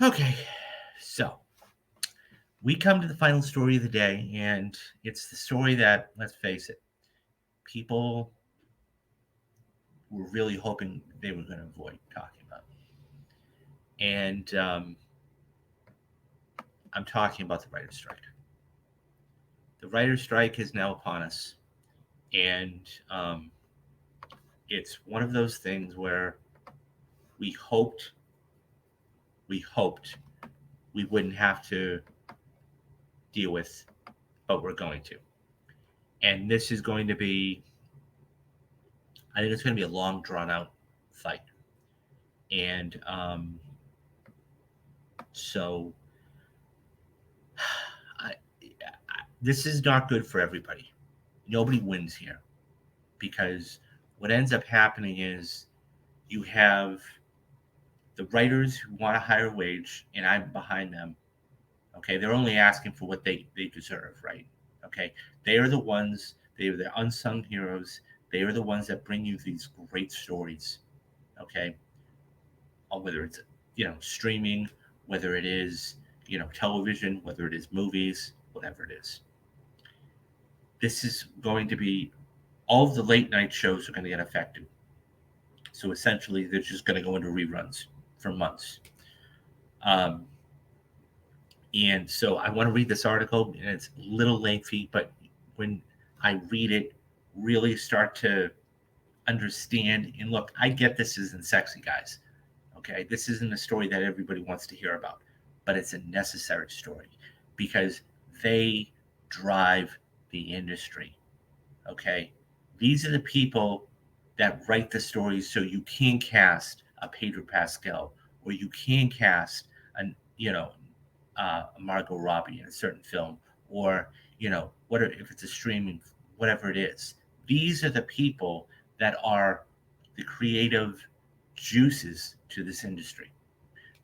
Okay, so we come to the final story of the day, and it's the story that, let's face it, people were really hoping they were going to avoid talking about. And I'm talking about the writer's strike. The writer's strike is now upon us, and it's one of those things where we hoped, we hoped we wouldn't have to deal with, but we're going to. And this is going to be, I think it's going to be a long, drawn out fight. And so I, this is not good for everybody. Nobody wins here because what ends up happening is you have the writers who want a higher wage, and I'm behind them. Okay, they're only asking for what they deserve, right? Okay, they are the ones, they are the unsung heroes. They are the ones that bring you these great stories. Okay, whether it's streaming, whether it is television, whether it is movies, whatever it is. This is going to be all of the late night shows are going to get affected. So essentially, they're just going to go into reruns for months. Um, and so I want to read this article, and it's a little lengthy, but when I read it, really start to understand. And look, I get this isn't sexy, guys. Okay, this isn't a story that everybody wants to hear about, but it's a necessary story because they drive the industry. Okay, these are the people that write the stories, so you can cast a Pedro Pascal or you can cast an Margot Robbie in a certain film, or what if it's a streaming, whatever it is. These are the people that are the creative juices to this industry.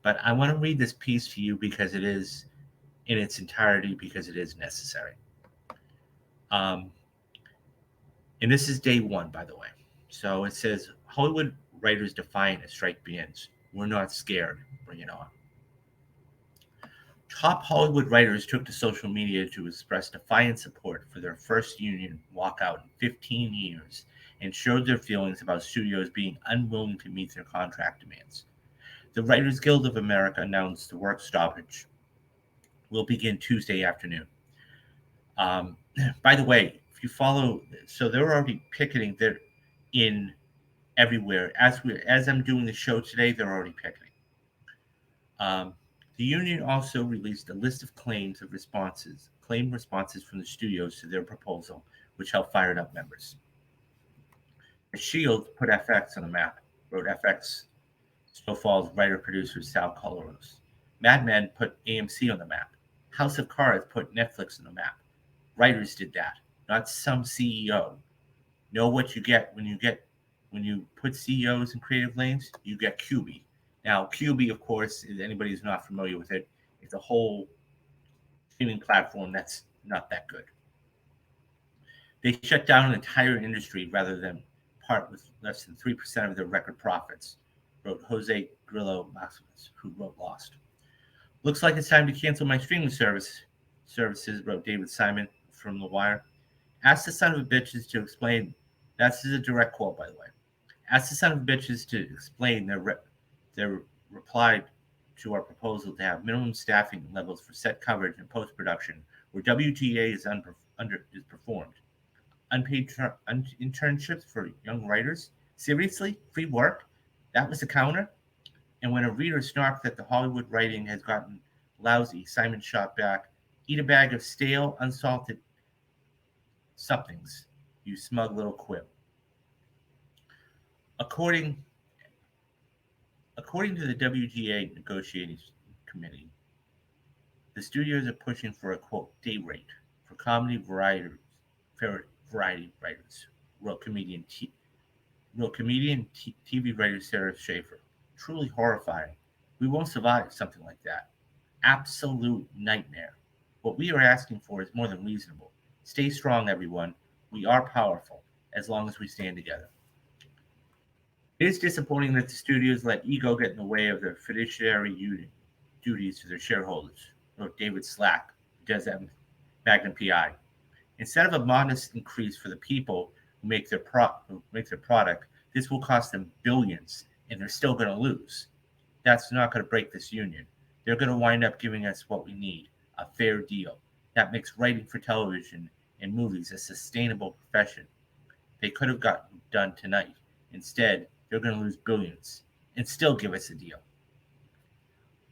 But I want to read this piece to you because it is in its entirety because it is necessary. Um, and this is day one, by the way. So it says Hollywood writers defiant as strike begins. We're not scared. Bring it on. Top Hollywood writers took to social media to express defiant support for their first union walkout in 15 years and showed their feelings about studios being unwilling to meet their contract demands. The Writers Guild of America announced the work stoppage will begin Tuesday afternoon. Um, by the way, if you follow, so they're already picketing. They're in everywhere. As I'm doing the show today, they're already picketing. Um, the union also released a list of claim responses from the studios to their proposal, which helped fire up members. The Shield put FX on the map, wrote FX Snowfall's writer-producer Sal Coloros. Mad Men put AMC on the map. House of Cards put Netflix on the map. Writers did that, not some CEO. Know what you get when you put CEOs in creative lanes? You get QB. Now, QB, of course, if anybody who's not familiar with it, it's a whole streaming platform that's not that good. They shut down an entire industry rather than part with less than 3% of their record profits, wrote Jose Grillo Maximus, who wrote Lost. Looks like it's time to cancel my streaming services, wrote David Simon from The Wire. Ask the son of a bitches to explain. That's a direct quote, by the way. Ask the son of bitches to explain their reply to our proposal to have minimum staffing levels for set coverage and post production, where WGA is performed. Unpaid internships for young writers. Seriously, free work? That was the counter. And when a reader snarked that the Hollywood writing has gotten lousy, Simon shot back, "Eat a bag of stale, unsalted somethings, you smug little quib." According According to the WGA negotiating committee, the studios are pushing for a quote day rate for variety writers. Wrote comedian TV writer Sarah Schaefer. Truly horrifying. We won't survive something like that. Absolute nightmare. What we are asking for is more than reasonable. Stay strong, everyone. We are powerful as long as we stand together. It is disappointing that the studios let ego get in the way of their fiduciary duties to their shareholders, wrote David Slack, who does that Magnum PI. Instead of a modest increase for the people who make their product, this will cost them billions, and they're still going to lose. That's not going to break this union. They're going to wind up giving us what we need, a fair deal. That makes writing for television and movies a sustainable profession. They could have gotten done tonight. Instead, they're going to lose billions and still give us a deal.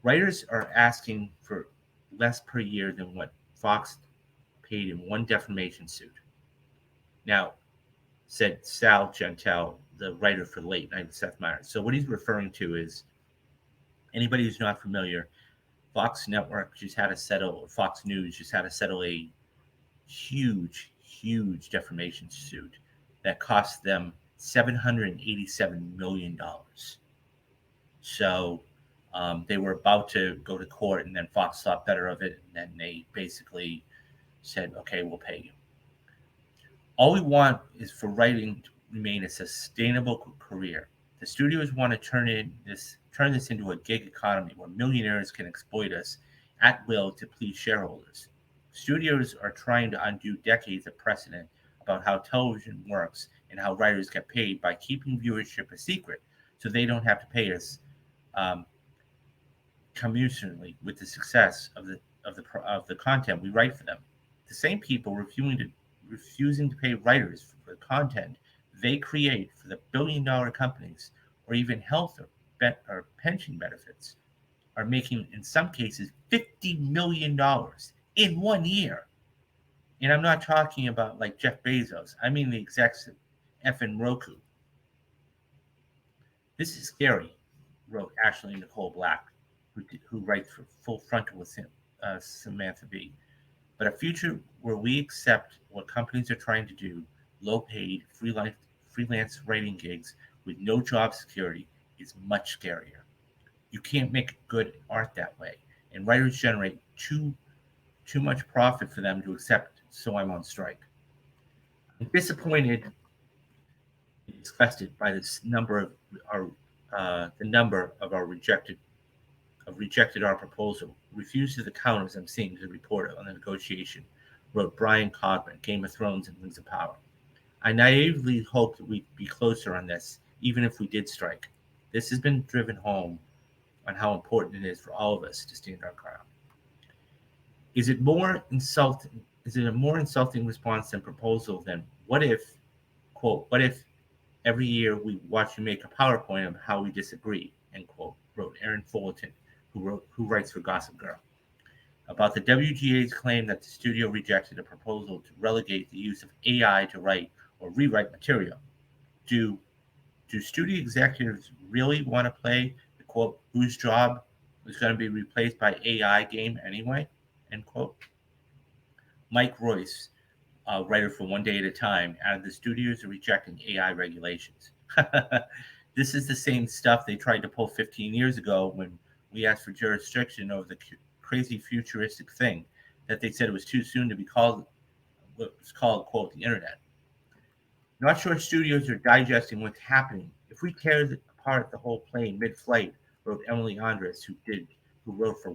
Writers are asking for less per year than what Fox paid in one defamation suit. Now, said Sal Gentel, the writer for Late Night with Seth Meyers. So what he's referring to is, anybody who's not familiar, Fox Network just had to settle, or Fox News just had to settle a huge, huge defamation suit that cost them $787 million. So they were about to go to court, and then Fox thought better of it, and then they basically said, okay, we'll pay you. All we want is for writing to remain a sustainable career. The studios want to turn this into a gig economy where millionaires can exploit us at will to please shareholders. Studios are trying to undo decades of precedent about how television works and how writers get paid by keeping viewership a secret, so they don't have to pay us commensurately with the success of the content we write for them. The same people refusing to pay writers for the content they create for the billion-dollar companies, or even health or pension benefits, are making, in some cases, $50 million in 1 year. And I'm not talking about like Jeff Bezos. I mean the execs at effing Roku. This is scary, wrote Ashley Nicole Black, who writes for Full Frontal with Samantha Bee. But a future where we accept what companies are trying to do, low-paid, freelance writing gigs with no job security, is much scarier. You can't make good art that way, and writers generate too much profit for them to accept, so I'm on strike. I'm disappointed and disgusted by this number of our rejected our proposal. Refuses to count as I'm seeing the report on the negotiation, wrote Brian Cogman, Game of Thrones and Rings of Power. I naively hoped that we'd be closer on this, even if we did strike. This has been driven home on how important it is for all of us to stand our ground. Is it a more insulting response than proposal than what if, quote, what if every year we watch you make a PowerPoint of how we disagree, end quote, wrote Aaron Fullerton, who writes for Gossip Girl. About the WGA's claim that the studio rejected a proposal to relegate the use of AI to write or rewrite material. Do studio executives really want to play the, quote, whose job is going to be replaced by AI game anyway, end quote? Mike Royce, writer for One Day at a Time, added the studios are rejecting AI regulations. This is the same stuff they tried to pull 15 years ago when we asked for jurisdiction over the crazy futuristic thing that they said it was too soon to be called, what was called, quote, the internet. Not sure studios are digesting what's happening. If we tear apart the whole plane mid-flight, wrote Emily Andres, who wrote for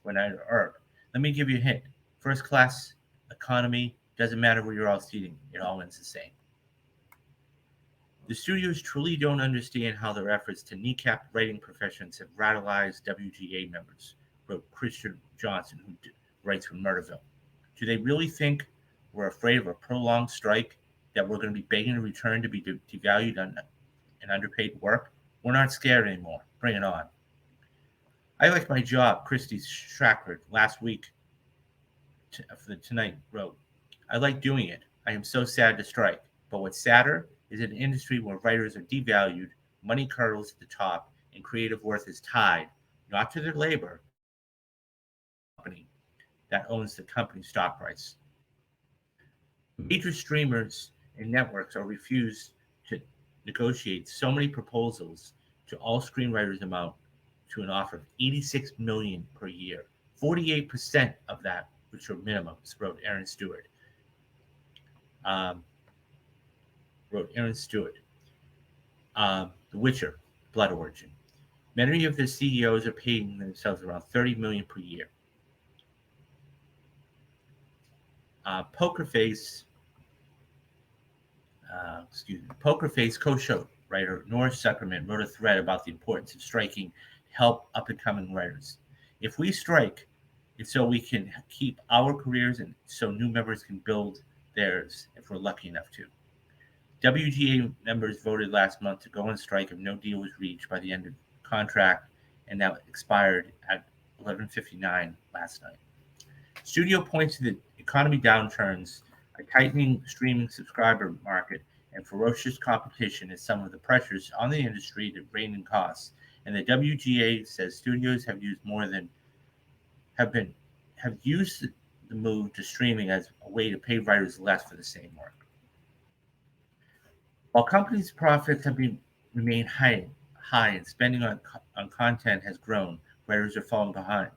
Winona Earp. Let me give you a hint. First class economy, doesn't matter where you're all seating, it all ends the same. The studios truly don't understand how their efforts to kneecap writing professions have radicalized WGA members, wrote Christian Johnson, who writes for Murderville. Do they really think we're afraid of a prolonged strike, that we're going to be begging to return to be devalued and underpaid work? We're not scared anymore. Bring it on. I like my job, Christy Shackford, last week for the Tonight wrote. I like doing it. I am so sad to strike. But what's sadder is an industry where writers are devalued, money curdles at the top, and creative worth is tied, not to their labor, company that owns the company's stock price. Major streamers and networks are refused to negotiate so many proposals to all screenwriters amount to an offer of $86 million per year, 48% of that, which are minimums, wrote Aaron Stewart. The Witcher, Blood Origin. Many of the CEOs are paying themselves around $30 million per year. Poker Face co-show writer Norris Zuckerman wrote a thread about the importance of striking to help up-and-coming writers. If we strike, it's so we can keep our careers and so new members can build theirs if we're lucky enough to. WGA members voted last month to go on strike if no deal was reached by the end of the contract, and that expired at 11:59 last night. Studio points to the economy downturns, a tightening streaming subscriber market, and ferocious competition as some of the pressures on the industry to rein in costs. And the WGA says studios have used the move to streaming as a way to pay writers less for the same work. While companies' profits have remained high and spending on content has grown, writers are falling behind.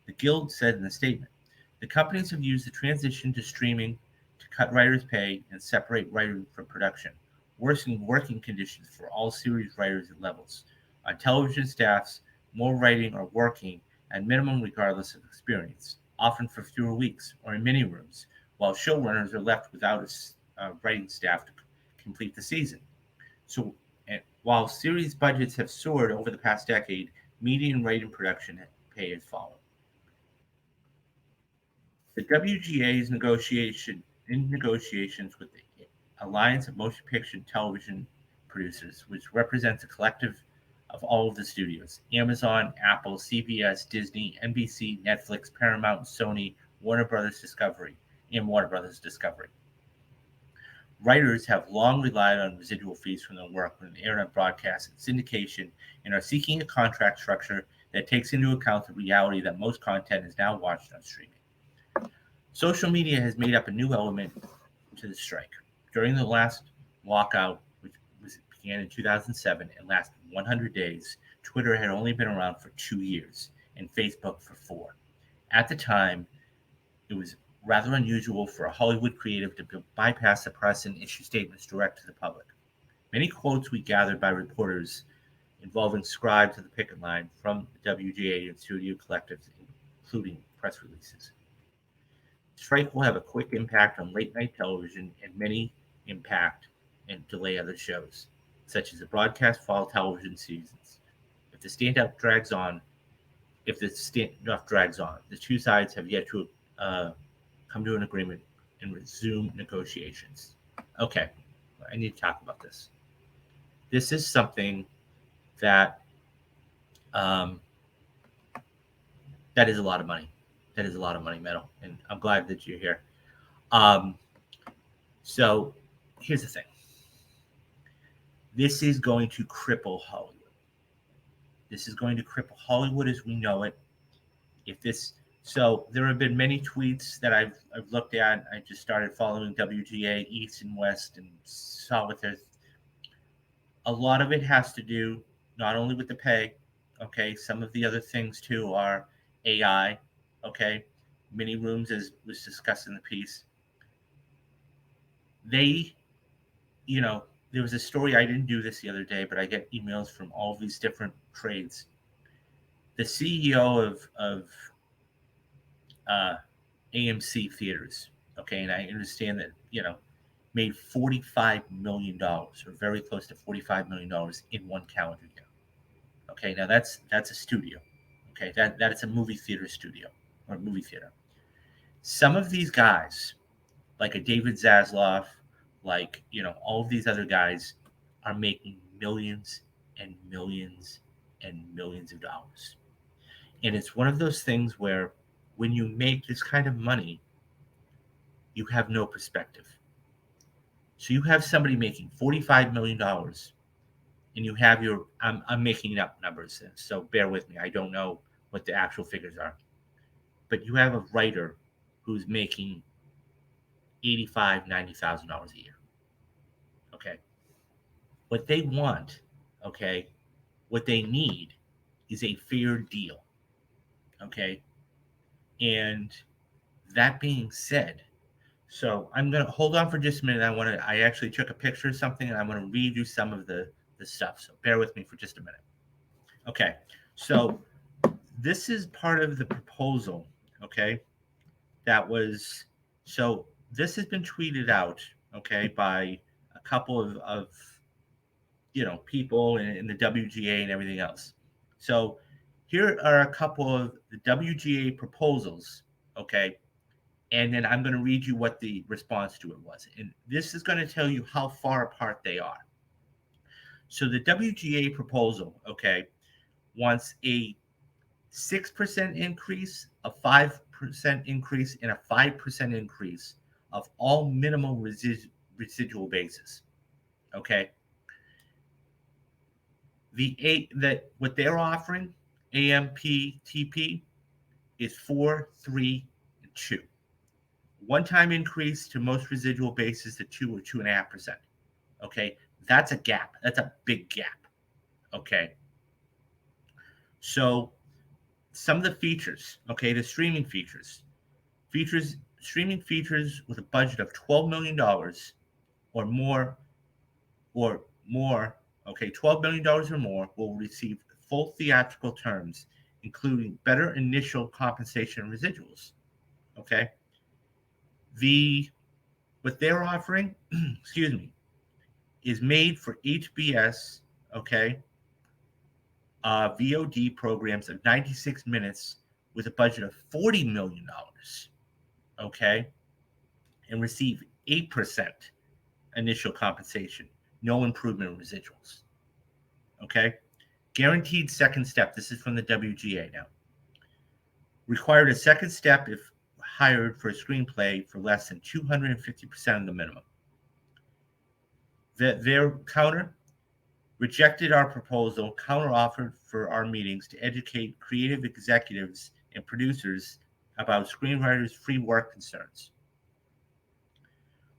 The Guild said in a statement, the companies have used the transition to streaming to cut writers' pay and separate writing from production, worsening working conditions for all series writers at levels. On television staffs, more writing or working at minimum regardless of experience, often for fewer weeks or in mini rooms, while showrunners are left without a writing staff to complete the season. So, while series budgets have soared over the past decade, median writing production pay has fallen. The WGA is in negotiations with the Alliance of Motion Picture and Television Producers, which represents a collective of all of the studios: Amazon, Apple, CBS, Disney, NBC, Netflix, Paramount, Sony, Warner Brothers Discovery. Writers have long relied on residual fees from their work when aired on broadcast and syndication, and are seeking a contract structure that takes into account the reality that most content is now watched on streaming. Social media has made up a new element to the strike. During the last walkout, which began in 2007 and lasted 100 days, Twitter had only been around for 2 years and Facebook for 4. At the time, it was rather unusual for a Hollywood creative to bypass the press and issue statements direct to the public. Many quotes we gathered by reporters involving scribes of the picket line from the WGA and studio collectives, including press releases. Strike will have a quick impact on late-night television and many impact and delay other shows, such as the broadcast fall television seasons. If the standoff drags on, the two sides have yet to come to an agreement and resume negotiations. Okay, I need to talk about this. This is something that that is a lot of money. That is a lot of money, Metal, and I'm glad that you're here. So here's the thing. This is going to cripple Hollywood. This is going to cripple Hollywood as we know it. So there have been many tweets that I've looked at. I just started following WGA East and West and saw what there's. A lot of it has to do not only with the pay. Okay, some of the other things too are AI. Okay, mini rooms, as was discussed in the piece. There was a story, I didn't do this the other day, but I get emails from all these different trades. The CEO of AMC theaters, okay, and I understand that, made $45 million, or very close to $45 million in one calendar year. Okay, now that's a studio. Okay, that is a movie theater studio or movie theater. Some of these guys, like a David Zaslav, like, all of these other guys are making millions and millions and millions of dollars. And it's one of those things where when you make this kind of money, you have no perspective. So you have somebody making $45 million and you have I'm making up numbers, so bear with me. I don't know what the actual figures are. But you have a writer who's making $85,000, $90,000 a year. Okay. What they want, okay, what they need is a fair deal. Okay. And that being said, so I'm going to hold on for just a minute. I actually took a picture of something and I'm going to read you some of the stuff. So bear with me for just a minute. Okay, so this is part of the proposal. Okay, that was so. This has been tweeted out. Okay, by a couple of people in the WGA and everything else. So here are a couple of the WGA proposals. Okay, and then I'm going to read you what the response to it was. And this is going to tell you how far apart they are. So the WGA proposal, okay, wants a 6% increase, a 5% increase, and a 5% increase of all minimum residual basis. Okay. That what they're offering, AMPTP, is 4, 3, and 2. One-time increase to most residual bases to 2 or 2.5%. Okay, that's a gap. That's a big gap. Okay, so some of the features. Okay, the streaming features with a budget of $12 million or more, or more. Okay, $12 million or more will receive full theatrical terms, including better initial compensation and residuals. Okay, the what they're offering, excuse me, is made for HBS, okay, VOD programs of 96 minutes with a budget of $40 million, okay, and receive 8% initial compensation, no improvement in residuals, okay. Guaranteed second step. This is from the WGA now. Required a second step if hired for a screenplay for less than 250% of the minimum. Their counter rejected our proposal, counter-offered for our meetings to educate creative executives and producers about screenwriters' free work concerns.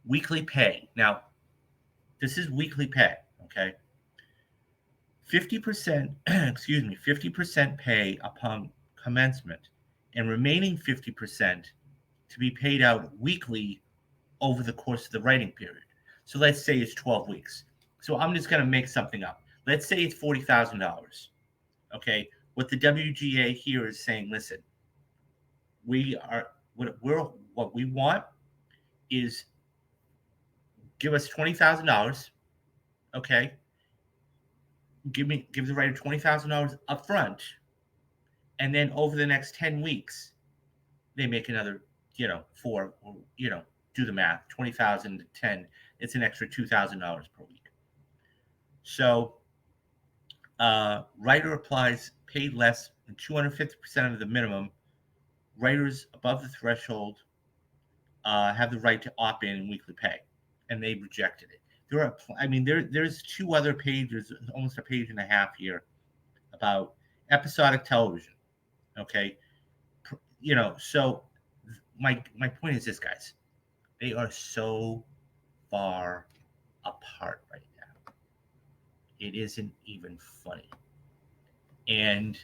Weekly pay. Now, this is weekly pay, okay? 50%, 50% pay upon commencement, and remaining 50% to be paid out weekly over the course of the writing period. So let's say it's 12 weeks. So I'm just going to make something up. Let's say it's $40,000. Okay. What the WGA here is saying, listen, what we want is give us $20,000. Okay. Give the writer $20,000 up front. And then over the next 10 weeks, they make another, four, or, do the math, 20,000 to 10, it's an extra $2,000 per week. So writer applies paid less than 250% of the minimum. Writers above the threshold have the right to opt in weekly pay, and they rejected it. There's two other pages, almost a page and a half here, about episodic television. Okay, so my point is this, guys, they are so far apart right now. It isn't even funny. And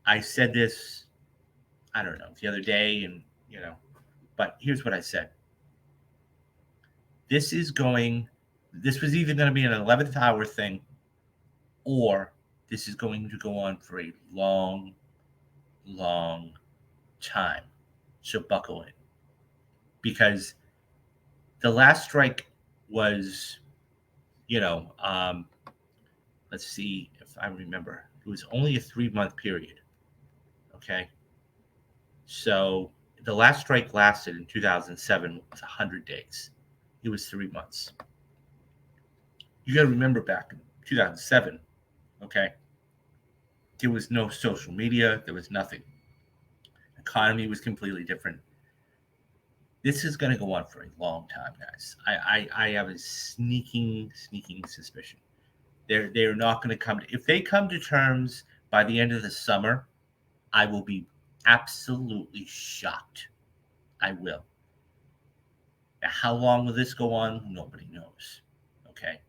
I said this, I don't know, the other day, and but here's what I said. This was either going to be an 11th hour thing, or this is going to go on for a long, long time. So buckle in. Because the last strike was, let's see if I remember. It was only a 3-month period. Okay. So the last strike lasted in 2007, was 100 days. It was 3 months. You got to remember back in 2007, okay, there was no social media. There was nothing. The economy was completely different. This is going to go on for a long time, guys. I have a sneaking suspicion. They're not going to come to, if they come to terms by the end of the summer, I will be absolutely shocked. I will. Now, how long will this go on? Nobody knows. Okay.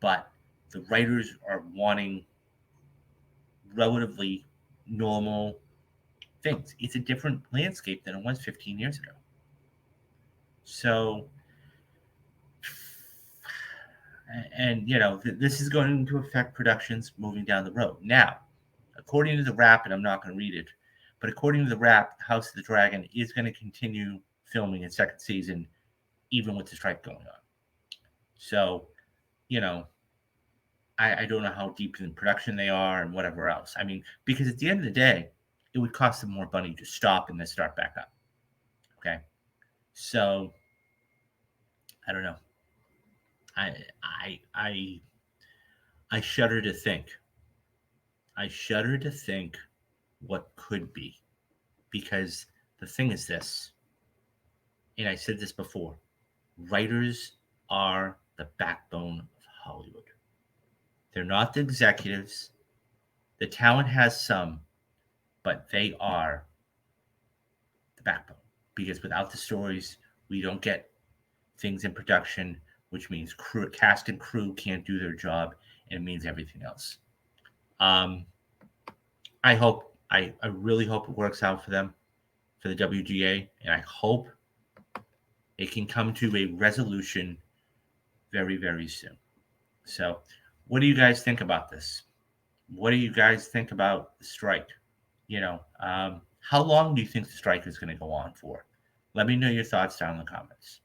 But the writers are wanting relatively normal things. It's a different landscape than it was 15 years ago. So, and this is going to affect productions moving down the road. Now, According to the Wrap, and I'm not going to read it, but according to the Wrap, House of the Dragon is going to continue filming its second season, even with the strike going on. So, you know, I don't know how deep in production they are and whatever else. I mean, because at the end of the day, it would cost them more money to stop and then start back up. Okay. So I don't know. I I I I shudder to think. I shudder to think what could be. Because the thing is this, and I said this before, writers are the backbone of Hollywood. They're not the executives. The talent has some, but they are the backbone. Because without the stories, we don't get things in production, which means cast and crew can't do their job, and it means everything else. Um, I really hope it works out for them, for the WGA, and I hope it can come to a resolution very, very soon. So, what do you guys think about this? What do you guys think about the strike? How long do you think the strike is going to go on for? Let me know your thoughts down in the comments.